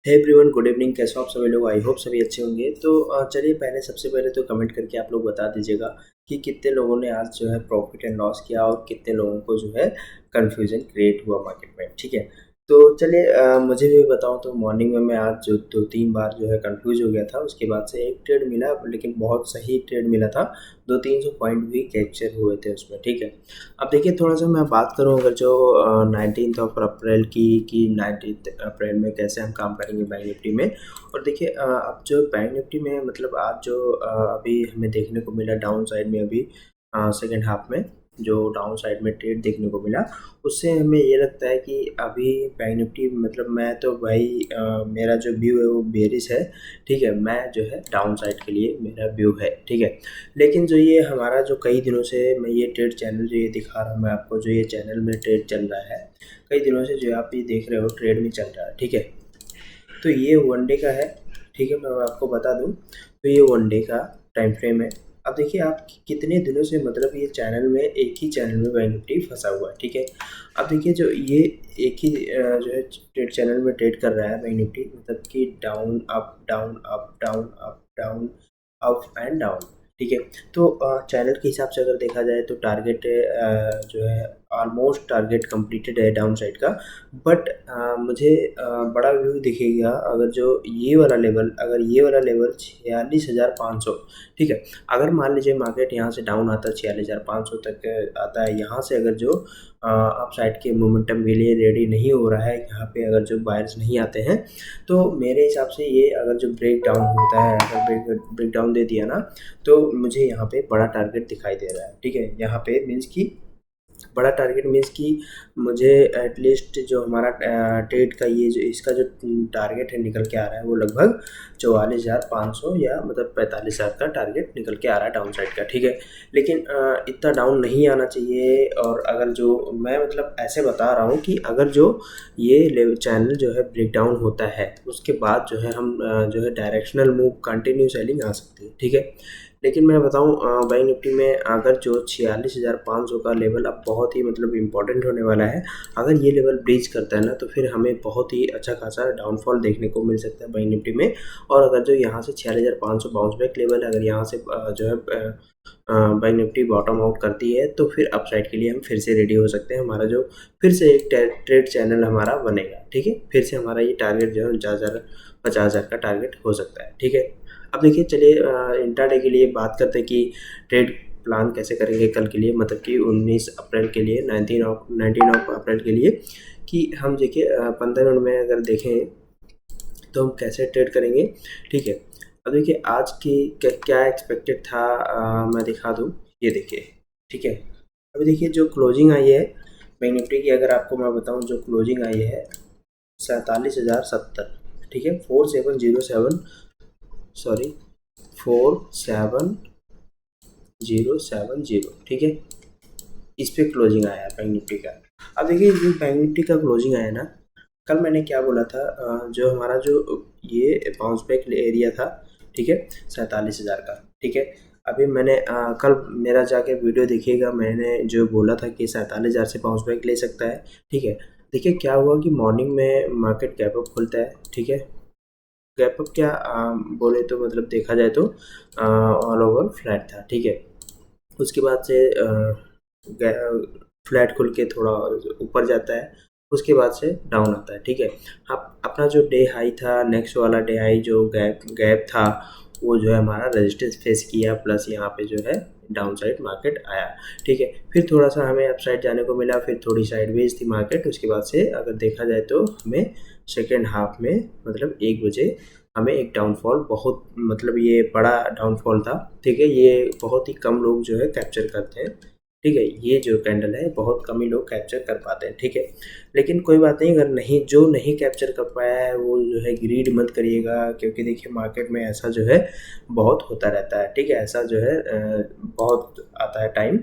Hey everyone, good evening. कैसे हो आप सभी लोग? आई होप सभी अच्छे होंगे। तो चलिए, सबसे पहले तो कमेंट करके आप लोग बता दीजिएगा कि कितने लोगों ने आज जो है प्रॉफिट एंड लॉस किया और कितने लोगों को जो है कन्फ्यूजन क्रिएट हुआ मार्केट में। ठीक है, तो चलिए मुझे भी बताऊं तो मॉर्निंग में मैं आज जो 2-3 बार जो है कंफ्यूज हो गया था। उसके बाद से एक ट्रेड मिला, लेकिन बहुत सही ट्रेड मिला था। 200-300 पॉइंट भी कैप्चर हुए थे उसमें। ठीक है, अब देखिए थोड़ा सा मैं बात करूं अगर जो 19 अप्रैल की कि 19 अप्रैल में कैसे हम काम करेंगे बैंक निफ्टी में। और देखिए अब जो बैंक निफ्टी में मतलब आज जो अभी हमें देखने को मिला डाउन साइड में, अभी सेकेंड हाफ में जो डाउन साइड में ट्रेड देखने को मिला, उससे हमें ये लगता है कि अभी बैंक निफ्टी मतलब मैं तो भाई मेरा जो व्यू है वो बेरिश है। ठीक है, मैं जो है डाउन साइड के लिए मेरा व्यू है। ठीक है, लेकिन जो ये हमारा जो कई दिनों से मैं ये ट्रेड चैनल जो ये दिखा रहा हूँ मैं आपको, जो ये चैनल में ट्रेड चल रहा है कई दिनों से, जो आप ये देख रहे हो ट्रेड में चल रहा है। ठीक है, तो ये वनडे का है। ठीक है, मैं आपको बता दूं तो ये वनडे का टाइम फ्रेम है। अब देखिए आप कितने दिनों से मतलब ये चैनल में, एक ही चैनल में बैंक निफ्टी फंसा हुआ है। ठीक है, अब देखिए जो ये एक ही जो है ट्रेड चैनल में ट्रेड कर रहा है बैंक निफ्टी, मतलब कि down up down up down up down up and down. ठीक है, तो चैनल के हिसाब से अगर देखा जाए तो टारगेट जो है ऑलमोस्ट टारगेट कंप्लीटेड है डाउन साइड का। बट मुझे बड़ा व्यू दिखेगा अगर जो ये वाला लेवल, अगर ये वाला लेवल 46,500। ठीक है, अगर मान लीजिए मार्केट यहाँ से डाउन आता है 46,500 तक आता है, यहाँ से अगर जो अप साइड के मोमेंटम के लिए रेडी नहीं हो रहा है, यहाँ पे अगर जो बायर्स नहीं आते हैं, तो मेरे हिसाब से ये अगर जो ब्रेक डाउन होता है, अगर ब्रेक डाउन दे दिया ना, तो मुझे यहाँ पे बड़ा टारगेट दिखाई दे रहा है। ठीक है, यहाँ पे मीन्स की बड़ा टारगेट मीन्स कि मुझे एटलीस्ट जो हमारा ट्रेड का ये जो इसका जो टारगेट है निकल के आ रहा है वो लगभग 44,500 या मतलब 45,000 का टारगेट निकल के आ रहा है डाउन साइड का। ठीक है, लेकिन इतना डाउन नहीं आना चाहिए। और अगर जो मैं मतलब ऐसे बता रहा हूँ कि अगर जो ये चैनल जो है ब्रेक डाउन होता है, उसके बाद जो है हम जो है डायरेक्शनल मूव कंटिन्यू सेलिंग आ सकती है। ठीक है, लेकिन मैं बताऊं बैंक निफ्टी में अगर जो 46,500 का लेवल अब बहुत ही मतलब इम्पोर्टेंट होने वाला है, अगर ये लेवल ब्रीच करता है ना, तो फिर हमें बहुत ही अच्छा खासा डाउनफॉल देखने को मिल सकता है बैंक निफ्टी में। और अगर जो यहाँ से 46,500 बाउंस बैक लेवल है, अगर यहाँ से जो है बैंक निफ्टी बॉटम आउट करती है, तो फिर अपसाइड के लिए हम फिर से रेडी हो सकते हैं। हमारा जो फिर से एक ट्रेड चैनल हमारा बनेगा। ठीक है, फिर से हमारा ये टारगेट जो है 50,000 का टारगेट हो सकता है। ठीक है, अब देखिए चलिए इंट्राडे के लिए बात करते हैं कि ट्रेड प्लान कैसे करेंगे कल के लिए, मतलब कि 19 अप्रैल के लिए, 19 अप्रैल के लिए, कि हम देखिए 15 मिनट में अगर देखें तो हम कैसे ट्रेड करेंगे। ठीक है, अब देखिए आज की क्या एक्सपेक्टेड था, मैं दिखा दूँ। ये देखिए, ठीक है, अभी देखिए जो क्लोजिंग आई है बैंक निफ्टी की, अगर आपको मैं बताऊं जो क्लोजिंग आई है 47,070। ठीक है, 4707, सॉरी 47,070। ठीक है, इस पे क्लोजिंग आया है बैंक निफ्टी का। अब देखिए जो बैंक निफ्टी का क्लोजिंग आया ना, कल मैंने क्या बोला था, जो हमारा जो ये बाउंस बैक एरिया था, ठीक है, 47,000 का। ठीक है, अभी मैंने कल मेरा जाके वीडियो देखिएगा, मैंने जो बोला था कि 47,000 से बाउंस बैक ले सकता है। ठीक है, देखिए क्या हुआ कि मॉर्निंग में मार्केट गैप अप खुलता है। ठीक है, गैप अप क्या बोले तो मतलब देखा जाए तो ऑल ओवर फ्लैट था। ठीक है, उसके बाद से फ्लैट खुल के थोड़ा ऊपर जाता है, उसके बाद से डाउन आता है। ठीक है, अब अपना जो डे हाई था, नेक्स्ट वाला डे हाई जो गैप गैप था, वो जो है हमारा रेजिस्टेंस फेस किया, प्लस यहाँ पे जो है डाउन साइड मार्केट आया। ठीक है, फिर थोड़ा सा हमें अप साइड जाने को मिला, फिर थोड़ी साइडवेज थी मार्केट। उसके बाद से अगर देखा जाए तो हमें सेकेंड हाफ में मतलब 1 बजे हमें एक डाउनफॉल, बहुत मतलब ये बड़ा डाउनफॉल था। ठीक है, ये बहुत ही कम लोग जो है कैप्चर करते हैं। ठीक है, ये जो कैंडल है बहुत कम ही लोग कैप्चर कर पाते हैं। ठीक है, लेकिन कोई बात नहीं, अगर नहीं जो नहीं कैप्चर कर पाया है वो जो है ग्रीड मत करिएगा, क्योंकि देखिए मार्केट में ऐसा जो है बहुत होता रहता है। ठीक है, ऐसा जो है बहुत आता है टाइम।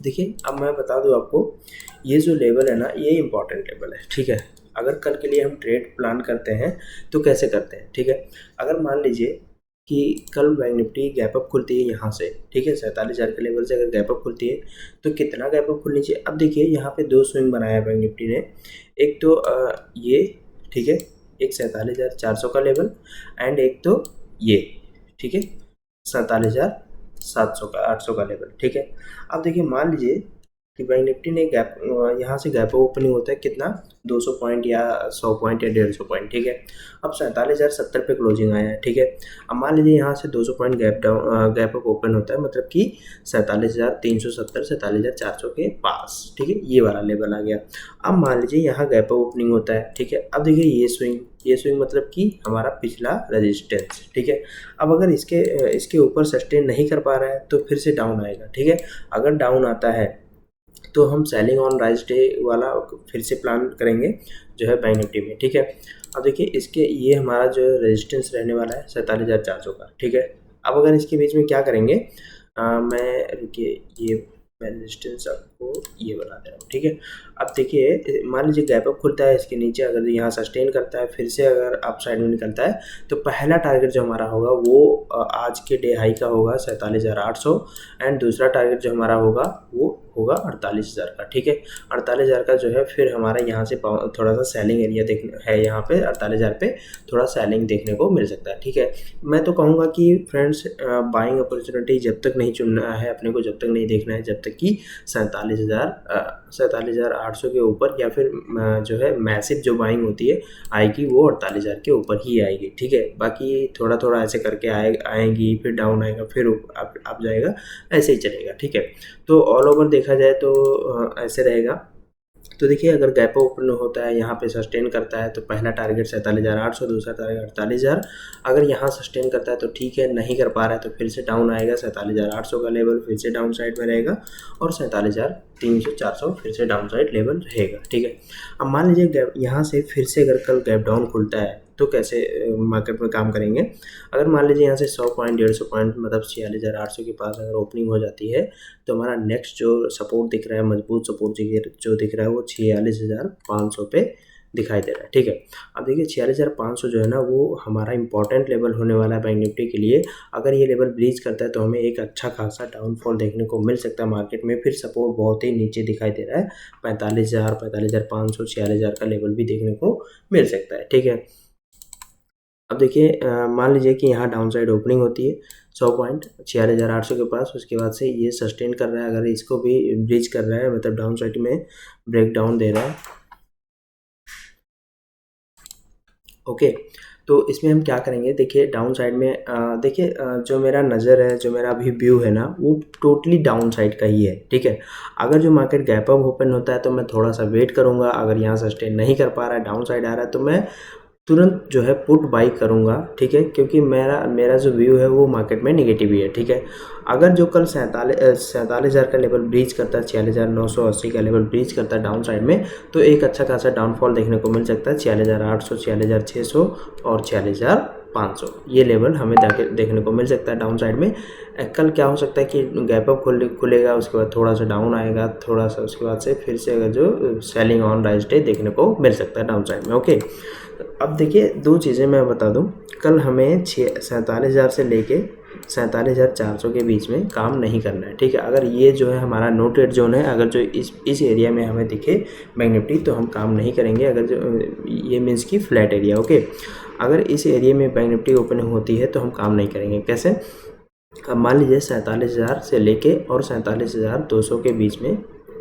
देखिए अब मैं बता दूं आपको, ये जो लेवल है ना, ये इंपॉर्टेंट लेवल है। ठीक है, अगर कल के लिए हम ट्रेड प्लान करते हैं तो कैसे करते हैं। ठीक है, अगर मान लीजिए कि कल बैंक निफ्टी गैप अप खुलती है यहाँ से, ठीक है, 47,000 के लेवल से अगर गैप अप खुलती है तो कितना गैप अप खुलनी चाहिए। अब देखिए यहाँ पे 2 स्विंग बनाया है बैंक निफ्टी ने। एक तो ये, ठीक है, एक 47,400 का लेवल एंड एक तो ये, ठीक है, 47,700 का 800 का लेवल, ठीक है। अब देखिए मान लीजिए कि बैंक निफ्टी ने गैप, यहाँ से गैप ओपनिंग होता है कितना, 200 पॉइंट या 100 पॉइंट या 150 पॉइंट, ठीक है। अब 47,070 पे क्लोजिंग आया है, ठीक है। अब मान लीजिए यहाँ से 200 पॉइंट गैप अप ओपन होता है, मतलब कि 47,370 47,400 के पास, ठीक है, ये वाला लेवल आ गया। अब मान लीजिए यहाँ गैप अप ओपनिंग होता है, ठीक है। अब देखिए ये स्विंग मतलब कि हमारा पिछला रेजिस्टेंस, ठीक है। अब अगर इसके ऊपर सस्टेन नहीं कर पा रहा है तो फिर से डाउन आएगा, ठीक है। अगर डाउन आता है तो हम सेलिंग ऑन राइज डे वाला फिर से प्लान करेंगे जो है बैंक निफ्टी में, ठीक है। अब देखिए इसके ये हमारा जो रेजिस्टेंस रहने वाला है 47,400 का, ठीक है। अब अगर इसके बीच में क्या करेंगे, मैं रुकिए, ये मैं रेजिस्टेंस आपको ये बना दे रहा हूँ, ठीक है। अब देखिए मान लीजिए गैप अप खुलता है इसके नीचे, अगर यहाँ सस्टेन करता है फिर से अगर अप साइड में निकलता है तो पहला टारगेट जो हमारा होगा वो आज के डे हाई का होगा 47,800 एंड दूसरा टारगेट जो हमारा होगा वो होगा 48,000 का, ठीक है। 48,000 का जो है फिर हमारा यहाँ से थोड़ा सा सेलिंग एरिया है, यहाँ पे 48,000 पे थोड़ा सेलिंग देखने को मिल सकता है, ठीक है। मैं तो कहूँगा कि फ्रेंड्स बाइंग अपॉर्चुनिटी जब तक नहीं चुनना है अपने को, जब तक नहीं देखना है, जब तक कि 47,800 के ऊपर या फिर जो है मैसिव जो बाइंग होती है आएगी वो 48,000 के ऊपर ही आएगी, ठीक है। बाकी थोड़ा थोड़ा ऐसे करके आएगी, फिर डाउन आएगा, फिर अप जाएगा, ऐसे ही चलेगा, ठीक है। तो ऑल ओवर देखा जाए तो ऐसे रहेगा। तो देखिए अगर गैप ओपन होता है यहाँ पे सस्टेन करता है तो पहला टारगेट 47,800, दूसरा टारगेट 48,000। अगर यहाँ सस्टेन करता है तो ठीक है, नहीं कर पा रहा है तो फिर से डाउन आएगा, 47,800 का लेवल फिर से डाउन साइड में रहेगा और 47,300-400 फिर से डाउन साइड लेवल रहेगा, ठीक है। अब मान लीजिए गैप यहाँ से फिर से अगर कल गैप डाउन खुलता है तो कैसे मार्केट में काम करेंगे। अगर मान लीजिए यहाँ से 100 पॉइंट 150 पॉइंट मतलब 46,800 के पास अगर ओपनिंग हो जाती है तो हमारा नेक्स्ट जो सपोर्ट दिख रहा है, मजबूत सपोर्ट जो दिख रहा है वो 46,500 पे दिखाई दे रहा है, ठीक है। अब देखिए 46,500 जो है ना वो हमारा इंपॉर्टेंट लेवल होने वाला है बैंक निफ्टी के लिए। अगर ये लेवल ब्रीच करता है तो हमें एक अच्छा खासा डाउनफॉल देखने को मिल सकता है मार्केट में। फिर सपोर्ट बहुत ही नीचे दिखाई दे रहा है, 45,000 45,500 46,000 का लेवल भी देखने को मिल सकता है, ठीक है। अब देखिए मान लीजिए कि यहाँ डाउन साइड ओपनिंग होती है 100 पॉइंट 46,800 के पास, उसके बाद से ये सस्टेन कर रहा है, अगर इसको भी ब्रीच कर रहा है मतलब डाउन साइड में ब्रेक डाउन दे रहा है, ओके। तो इसमें हम क्या करेंगे, देखिए डाउन साइड में देखिए जो मेरा नज़र है, जो मेरा अभी व्यू है ना वो टोटली डाउन साइड का ही है, ठीक है। अगर जो मार्केट गैप अप ओपन होता है तो मैं थोड़ा सा वेट करूँगा, अगर यहाँ सस्टेन नहीं कर पा रहा है, डाउन साइड आ रहा है तो मैं तुरंत जो है पुट बाई करूँगा, ठीक है, क्योंकि मेरा जो व्यू है वो मार्केट में नेगेटिव ही है, ठीक है। अगर जो कल 47,000 का लेवल ब्रीच करता है, 46,980 का लेवल ब्रीच करता है डाउन साइड में तो एक अच्छा खासा डाउनफॉल देखने को मिल सकता है 46,800 46,600 और 46,500 ये लेवल हमें देखने को मिल सकता है डाउन साइड में। कल क्या हो सकता है कि गैप अप खुलेगा, उसके बाद थोड़ा सा डाउन आएगा, थोड़ा सा उसके बाद से फिर से अगर जो सेलिंग ऑन राइज डे देखने को मिल सकता है डाउन साइड में, ओके। अब देखिए दो चीज़ें मैं बता दूं, कल हमें 47,000 से लेके 47,400 के बीच में काम नहीं करना है, ठीक है। अगर ये जो है हमारा नो ट्रेड जोन है, अगर जो इस एरिया में हमें दिखे बैंक निफ्टी तो हम काम नहीं करेंगे, अगर जो ये मीन्स की फ्लैट एरिया, ओके। अगर इस एरिया में बैंक निफ्टी ओपनिंग होती है तो हम काम नहीं करेंगे। कैसे, अब मान लीजिए 47,000 से लेके और 47,200 के बीच में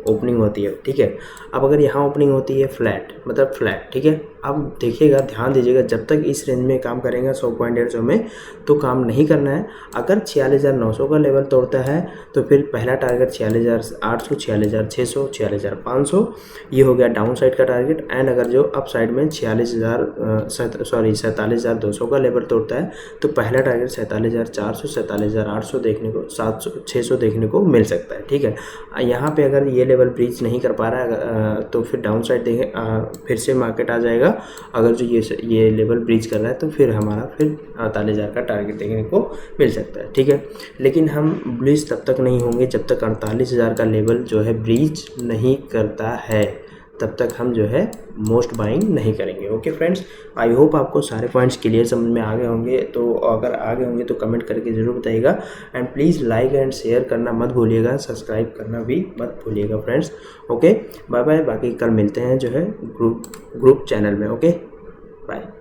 ओपनिंग होती है, ठीक है। अब अगर यहाँ ओपनिंग होती है फ्लैट मतलब फ्लैट, ठीक है। अब देखिएगा, ध्यान दीजिएगा, जब तक इस रेंज में काम करेंगे 100 पॉइंट 150 में तो काम नहीं करना है। अगर 46,900 का लेवल तोड़ता है तो फिर पहला टारगेट 46,800 46,600 46,500 ये हो गया डाउन साइड का टारगेट। एंड अगर जो अप साइड में 47,200 का लेवल तोड़ता है तो पहला टारगेट 47,400 47,800 देखने को 600 देखने को मिल सकता है, ठीक है। यहाँ पे अगर ये लेवल ब्रीच नहीं कर पा रहा है तो फिर डाउन साइड देखें फिर से मार्केट आ जाएगा। अगर जो ये लेवल ब्रीच कर रहा है तो फिर हमारा फिर 48,000 का टारगेट देखने को मिल सकता है, ठीक है। लेकिन हम ब्रीच तब तक नहीं होंगे जब तक 48,000 का लेवल जो है ब्रीच नहीं करता है, तब तक हम जो है मोस्ट बाइंग नहीं करेंगे, ओके फ्रेंड्स। आई होप आपको सारे पॉइंट्स क्लियर समझ में आ गए होंगे, तो अगर आ गए होंगे तो कमेंट करके ज़रूर बताइएगा। And please like and share करना मत भूलिएगा, सब्सक्राइब करना भी मत भूलिएगा फ्रेंड्स, ओके। बाय बाय, बाकी कल मिलते हैं जो है ग्रुप चैनल में, ओके बाय।